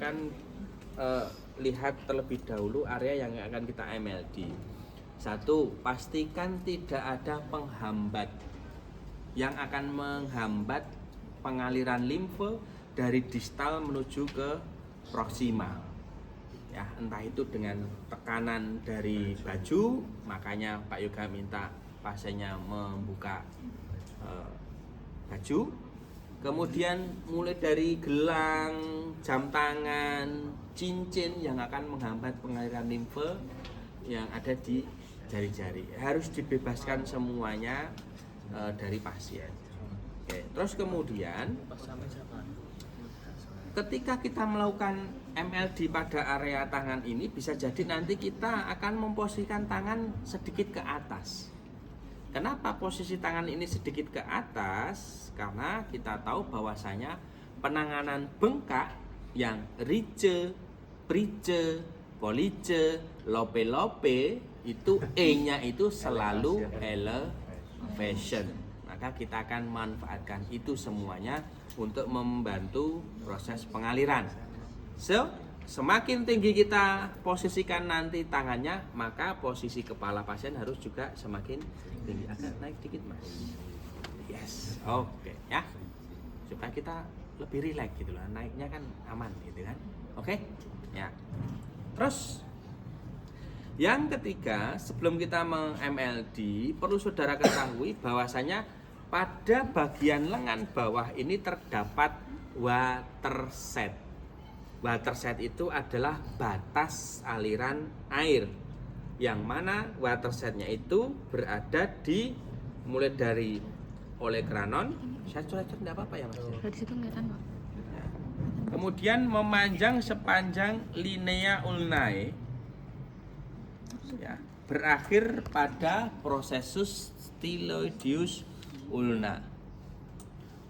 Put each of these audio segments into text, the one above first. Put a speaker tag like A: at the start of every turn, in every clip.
A: akan lihat terlebih dahulu area yang akan kita MLD. Satu, pastikan tidak ada penghambat yang akan menghambat pengaliran limfe dari distal menuju ke proksimal. Ya, entah itu dengan tekanan dari baju, makanya Pak Yoga minta pasiennya membuka baju. Kemudian mulai dari gelang, jam tangan, cincin yang akan menghambat pengaliran limfe yang ada di jari-jari harus dibebaskan semuanya dari pasien. Oke, terus kemudian ketika kita melakukan MLD pada area tangan ini, bisa jadi nanti kita akan memposisikan tangan sedikit ke atas. Kenapa posisi tangan ini sedikit ke atas? Karena kita tahu bahwasanya penanganan bengkak yang rice, price, police, lope-lope itu E-nya itu selalu elevation. Maka kita akan manfaatkan itu semuanya untuk membantu proses pengaliran. Semakin tinggi kita posisikan nanti tangannya, maka posisi kepala pasien harus juga semakin tinggi. Agak naik dikit mas. Yes, oke ya. Supaya kita lebih rileks gitu lah. Naiknya kan aman gitu kan. Oke, ya. Terus yang ketiga, sebelum kita meng-MLD, perlu saudara ketahui bahwasanya pada bagian lengan bawah ini terdapat watershed. Watershed itu adalah batas aliran air, yang mana watershednya itu berada di mulai dari olecranon. Saya coret-coret tidak apa-apa ya mas?
B: Di situ kelihatan pak.
A: Kemudian memanjang sepanjang linea ulnae, ya, berakhir pada prosesus styloideus ulna.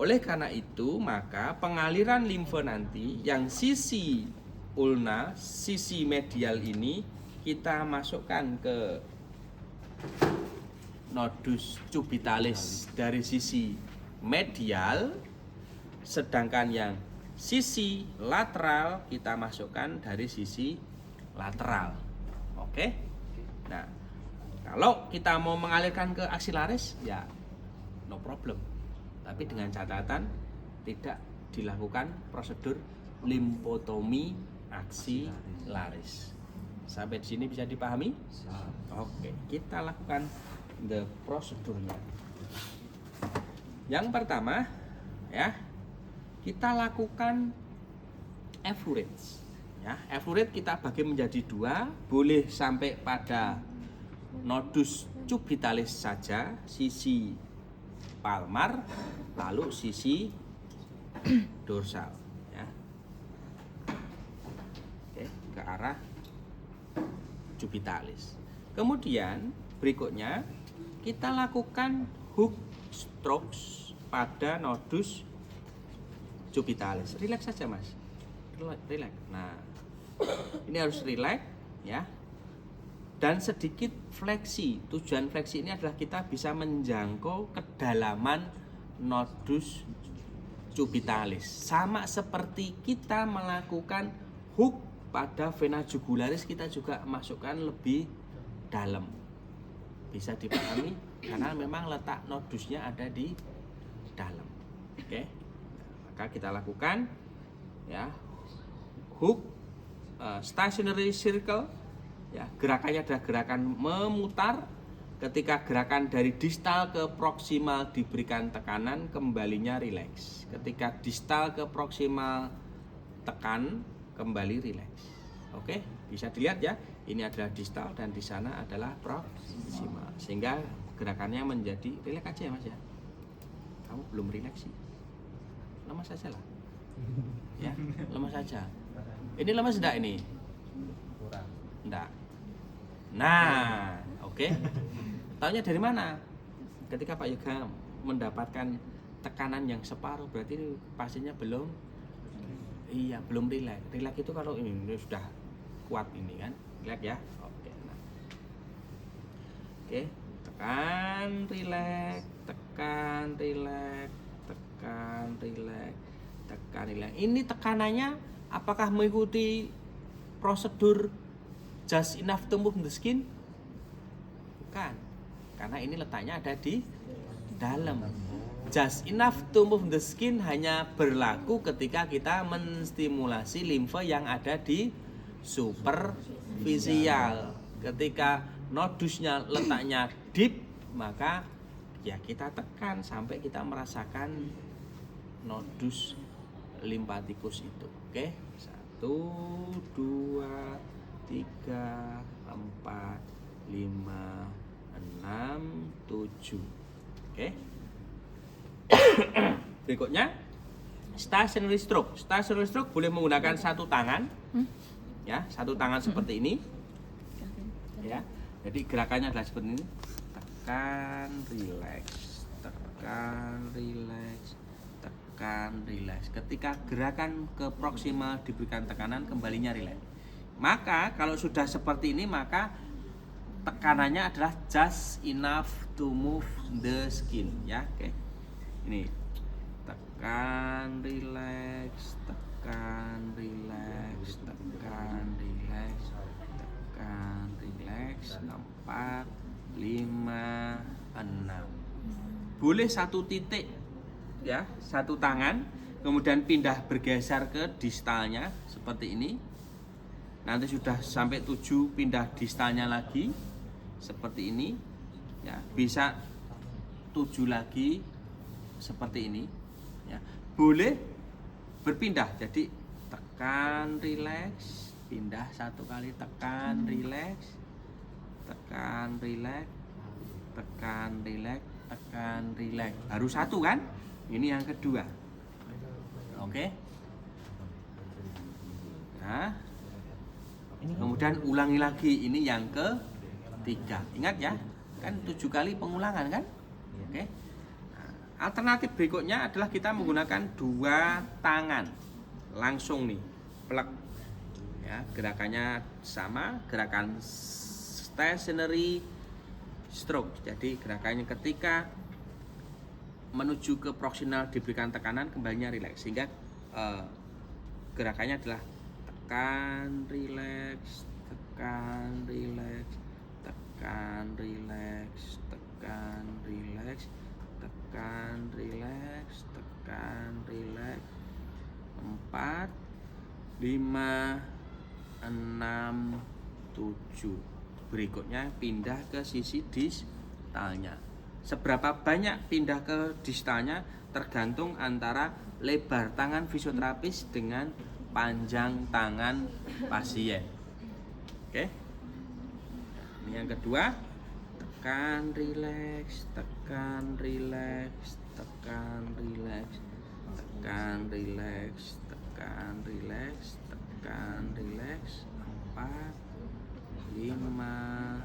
A: Oleh karena itu, maka pengaliran limfe nanti yang sisi ulna, sisi medial ini kita masukkan ke nodus cubitalis dari sisi medial, sedangkan yang sisi lateral kita masukkan dari sisi lateral. Oke? Nah, kalau kita mau mengalirkan ke aksilaris, ya no problem. Tapi dengan catatan tidak dilakukan prosedur limfotomi aksilaris. Sampai di sini bisa dipahami? Oke, kita lakukan the prosedurnya. Yang pertama, ya, kita lakukan effurate. Ya, effurate kita bagi menjadi dua, boleh sampai pada nodus cubitalis saja, sisi palmar, lalu sisi dorsal, ya. Oke, ke arah cubitalis. Kemudian berikutnya kita lakukan hook strokes pada nodus cubitalis. Relax saja mas, relax. Nah, ini harus relax, ya. Dan sedikit fleksi. Tujuan fleksi ini adalah kita bisa menjangkau kedalaman nodus cubitalis. Sama seperti kita melakukan hook pada vena jugularis, kita juga masukkan lebih dalam. Bisa dipahami karena memang letak nodusnya ada di dalam. Oke. Maka kita lakukan, ya, hook stationary circle. Ya, gerakannya adalah gerakan memutar. Ketika gerakan dari distal ke proksimal diberikan tekanan, kembalinya rileks. Ketika distal ke proksimal tekan, kembali rileks. Oke, bisa dilihat ya. Ini adalah distal dan di sana adalah proksimal. Sehingga gerakannya menjadi rileks aja ya mas ya. Kamu belum rileks sih. Lemas saja lah. Ya, lemas saja. Ini lemas enggak ini?
C: Kurang.
A: Enggak. Nah, oke. Taunya dari mana? Ketika Pak Yoga mendapatkan tekanan yang separuh, berarti pasiennya belum, iya, belum rileks. Rileks itu kalau ini sudah kuat ini kan, rileks ya. Oke. Nah. Oke, tekan, rileks, tekan, rileks, tekan, rileks, tekan, rileks. Ini tekanannya Apakah mengikuti prosedur just enough to move the skin? Bukan, karena ini letaknya ada di dalam. Just enough to move the skin hanya berlaku ketika kita menstimulasi limfa yang ada di superficial. Ketika nodusnya letaknya deep, maka ya kita tekan sampai kita merasakan nodus limfatikus itu. Oke, 1, 2, 3, 4, 5, 6, 7. Oke. Berikutnya stationary stroke. Stationary stroke boleh menggunakan satu tangan, ya, satu tangan seperti ini, ya. Jadi gerakannya adalah seperti ini: tekan, relax, tekan, relax, tekan, relax. Ketika gerakan ke proksimal diberikan tekanan, kembalinya relax. Maka kalau sudah seperti ini, maka tekanannya adalah just enough to move the skin, ya. Oke. Ini tekan, relax, tekan, relax, tekan, relax, tekan, relax. 4, 5, 6. Boleh satu titik, ya, satu tangan, kemudian pindah bergeser ke distalnya seperti ini. Nanti sudah sampai 7, pindah distalnya lagi seperti ini, ya. Bisa 7 lagi seperti ini, ya. Boleh berpindah, jadi tekan, relax, pindah satu kali, tekan, relax, tekan, relax, tekan, relax, tekan, relax. Baru satu kan? Ini yang kedua. Oke. Nah, kemudian ulangi lagi, ini yang ketiga. Ingat ya, kan 7 kali pengulangan kan? Oke. Nah, alternatif berikutnya adalah kita menggunakan 2 tangan. Langsung nih, plek. Ya, gerakannya sama, gerakan stationary stroke. Jadi gerakannya ketika menuju ke proksimal diberikan tekanan, kembalinya relax. Sehingga gerakannya adalah tekan, relax, tekan, relax, tekan, relax, tekan, relax, tekan, relax, tekan, relax. 4, 5, 6, 7. Berikutnya pindah ke sisi distalnya. Seberapa banyak pindah ke distalnya tergantung antara lebar tangan fisioterapis dengan panjang tangan pasien. Oke. Ini yang kedua, tekan, relax, tekan, relax, tekan, relax, tekan, relax, tekan, relax, tekan, relax. 4, 5,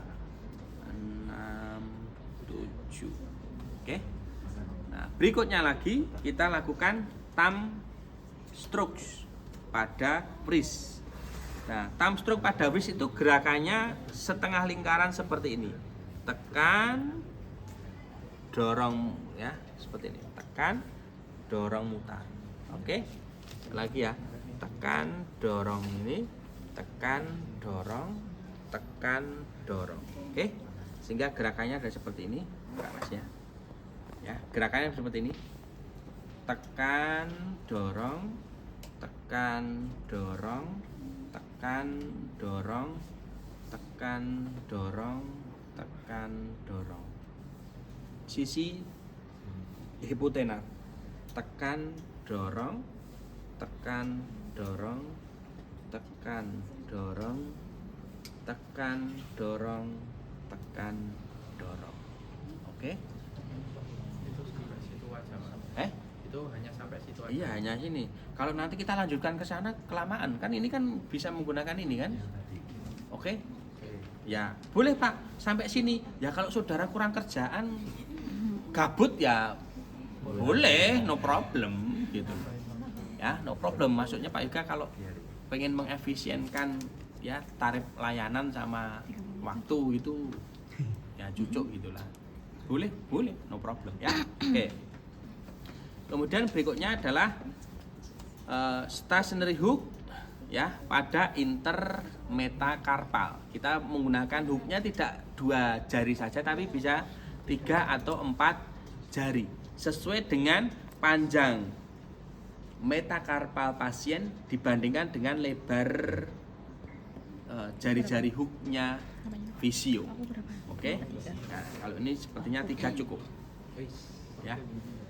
A: 6, 7. Oke. Nah, berikutnya lagi kita lakukan thumb strokes pada wrist. Nah, thumb stroke pada wrist itu gerakannya setengah lingkaran seperti ini. Tekan, dorong, ya, seperti ini. Tekan, dorong, mutar. Oke. Lagi ya. Tekan, dorong ini, tekan, dorong, tekan, dorong. Oke. Sehingga gerakannya ada seperti ini, Masnya. Ya, gerakannya seperti ini. Tekan, dorong, tekan, dorong, tekan, dorong, tekan, dorong, tekan, dorong. Sisi hipotenar. Tekan, dorong, tekan, dorong, tekan, dorong, tekan, dorong, tekan, dorong. Oke?
B: Itu sampai situ aja, Pak. Itu hanya sampai situ aja.
A: Iya, hanya sini. Kalau nanti kita lanjutkan ke sana kelamaan, kan ini kan bisa menggunakan ini kan? Oke? Ya, boleh Pak, sampai sini. Ya kalau saudara kurang kerjaan, gabut ya boleh, no problem gitu. Ya, no problem. Maksudnya Pak Yuka kalau pengen mengefisienkan ya tarif layanan sama waktu itu ya cucuk gitulah. Boleh, no problem ya. Oke. Kemudian berikutnya adalah stationary hook ya pada intermetakarpal. Kita menggunakan hooknya tidak 2 jari saja, tapi bisa 3 atau 4 jari sesuai dengan panjang metakarpal pasien dibandingkan dengan lebar jari-jari hooknya visio. Oke. Nah, kalau ini sepertinya 3 cukup. Ya.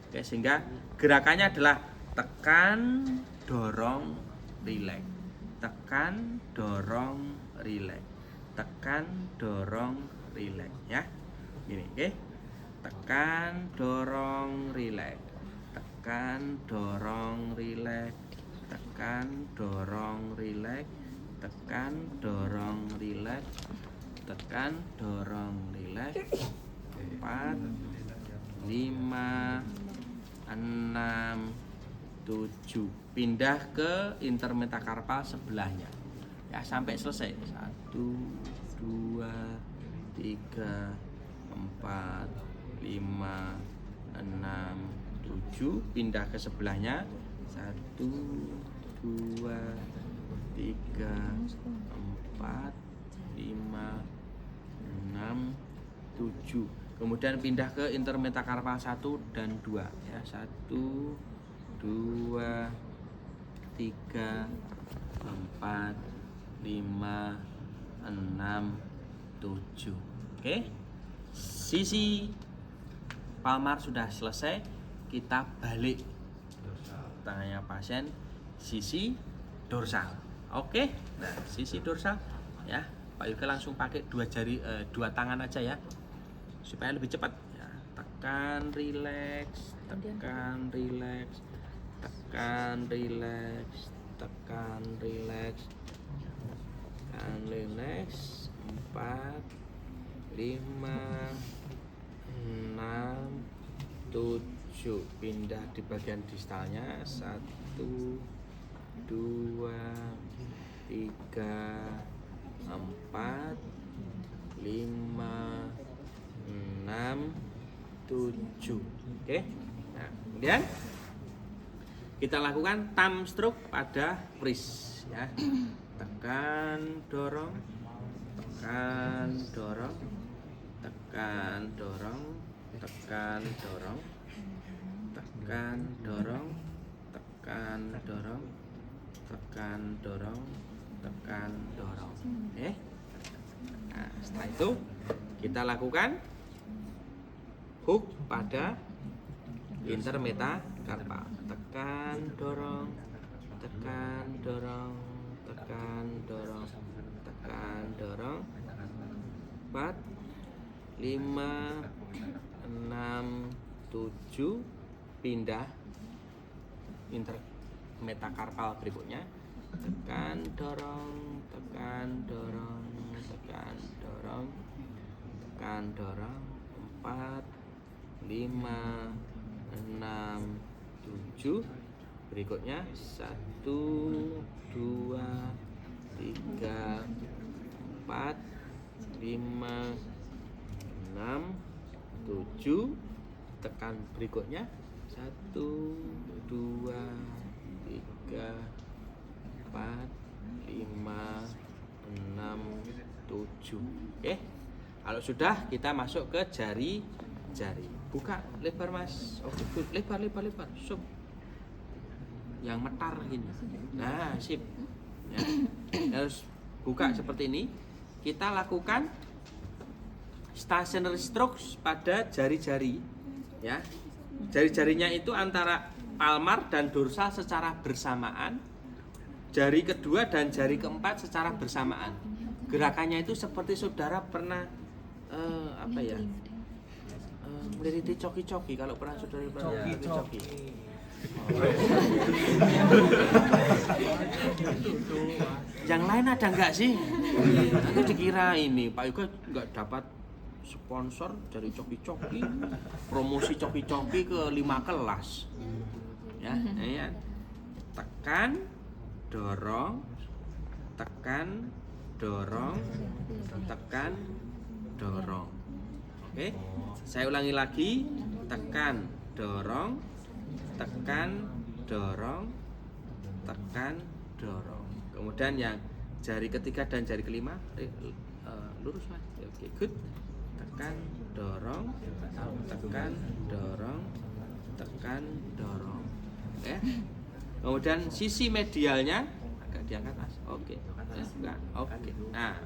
A: Oke, sehingga gerakannya adalah tekan, dorong, rileks. Tekan, dorong, rileks. Tekan, dorong, rileks, ya. Gini, oke. Tekan, dorong, rileks. Tekan, dorong, rileks. Tekan, dorong, rileks. Tekan, dorong, rileks. Tekan, dorong, rileks. 4, 5, 6, 7. Pindah ke intermetakarpal sebelahnya. Ya, sampai selesai. 1, 2, 3, 4, 5, 6, 7. Pindah ke sebelahnya. 1, 2, 3, 4, 5, 6, 7. Kemudian pindah ke intermetakarpal 1 dan 2 ya. 1, 2, 3, 4, 5, 6, 7. Oke. Sisi palmar sudah selesai. Kita balik tangannya pasien sisi dorsal. Oke. Nah, sisi dorsal ya. Pak Yoga langsung pakai 2 jari 2 tangan aja ya. Supaya lebih cepat ya. Tekan, rileks, tekan, rileks, tekan, rileks, tekan, rileks, tekan, rileks. 4, 5, 6, 7. Pindah di bagian distalnya. 1, 2, 3, 4, 5, 6, 7. Oke. Nah, kemudian kita lakukan thumb stroke pada wrist ya. Tekan, dorong, tekan, dorong, tekan, dorong, tekan, dorong, tekan, dorong, tekan, dorong, tekan, dorong, tekan, dorong. Oke. Nah, setelah itu kita lakukan hook pada intermetakarpal. Tekan, dorong, tekan, dorong, tekan, dorong, tekan, dorong. 4, 5, 6, 7. Pindah intermetakarpal berikutnya. Tekan, dorong, tekan, dorong, tekan, dorong, tekan, dorong. 4, 5, 6, 7. Berikutnya 1, 2, 3, 4, 5, 6, 7. Tekan berikutnya 1, 2, 3, 4, 5, 6, 7. Oke. Kalau sudah, kita masuk ke jari-jari. Buka lebar Mas. Oh, lebar. Sup. Yang metar gini. Nah, sip. Ya. Harus buka seperti ini. Kita lakukan stationary strokes pada jari-jari. Ya. Jari-jarinya itu antara palmar dan dorsal secara bersamaan. Jari kedua dan jari keempat secara bersamaan. Gerakannya itu seperti saudara pernah meliriti coki-coki. Kalau pernah saudara coki-coki. Yang lain ada nggak sih? Aku dikira ini Pak Yoga nggak dapat sponsor dari coki-coki, promosi coki-coki ke 5 kelas. Ya. Tekan, dorong, tekan, dorong, tekan, dorong. Oke, saya ulangi lagi. Tekan, dorong, tekan, dorong, tekan, dorong. Kemudian yang jari ketiga dan jari kelima lurus mas. Oke, good. Tekan, dorong, tekan, dorong, tekan, dorong. Oke. Kemudian sisi medialnya agak diangkat mas. Oke. Enggak. Oke. Nah,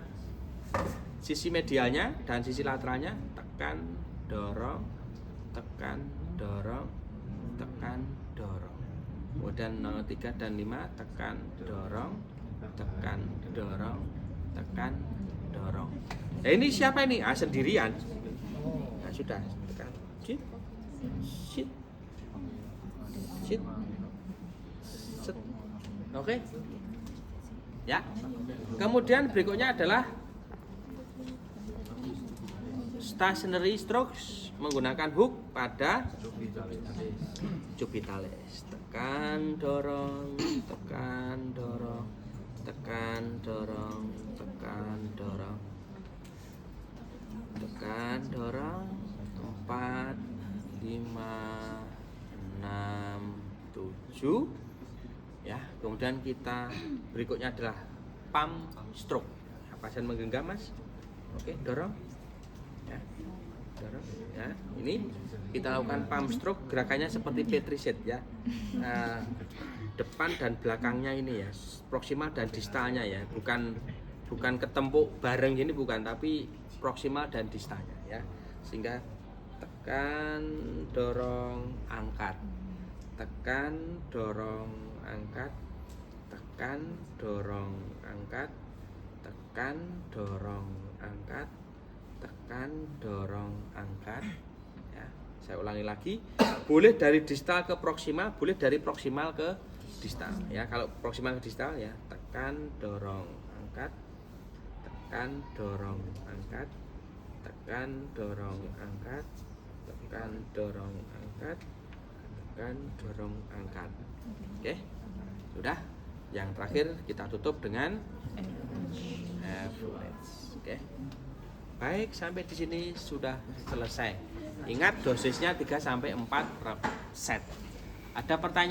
A: sisi medialnya dan sisi lateralnya tekan, dorong, tekan, dorong, tekan, dorong. Kemudian 3 dan 5 tekan, dorong, tekan, dorong, tekan, dorong. Nah, ini siapa ini? Sendirian. Nah, sudah tekan. Sit. Sit. Sit. Set. Oke. Ya. Kemudian berikutnya adalah stationary strokes menggunakan hook pada cubitalis. Tekan, dorong, tekan, dorong, tekan, dorong, tekan, dorong, tekan, dorong. 4, 5, 6, 7. Ya, kemudian kita berikutnya adalah palm stroke. Pasien menggenggam mas. Oke, dorong. Ya, dorong. Ya, ini kita lakukan palm stroke, gerakannya seperti Petri set ya. Depan dan belakangnya ini ya, proksimal dan distalnya ya, bukan ketempuk bareng gini bukan, tapi proksimal dan distalnya ya. Sehingga tekan, dorong, angkat. Tekan, dorong, angkat. Tekan, dorong, angkat. Tekan, dorong, angkat. Tekan, dorong, angkat. Ya, saya ulangi lagi. Boleh dari distal ke proksimal, boleh dari proksimal ke distal. Ya, kalau proksimal ke distal ya, tekan, dorong, angkat. Tekan, dorong, angkat. Tekan, dorong, angkat. Tekan, dorong, angkat. Tekan, dorong, angkat. Oke, sudah. Yang terakhir kita tutup dengan Oke. Baik, sampai di sini sudah selesai. Ingat dosisnya 3 sampai 4 set. Ada pertanyaan?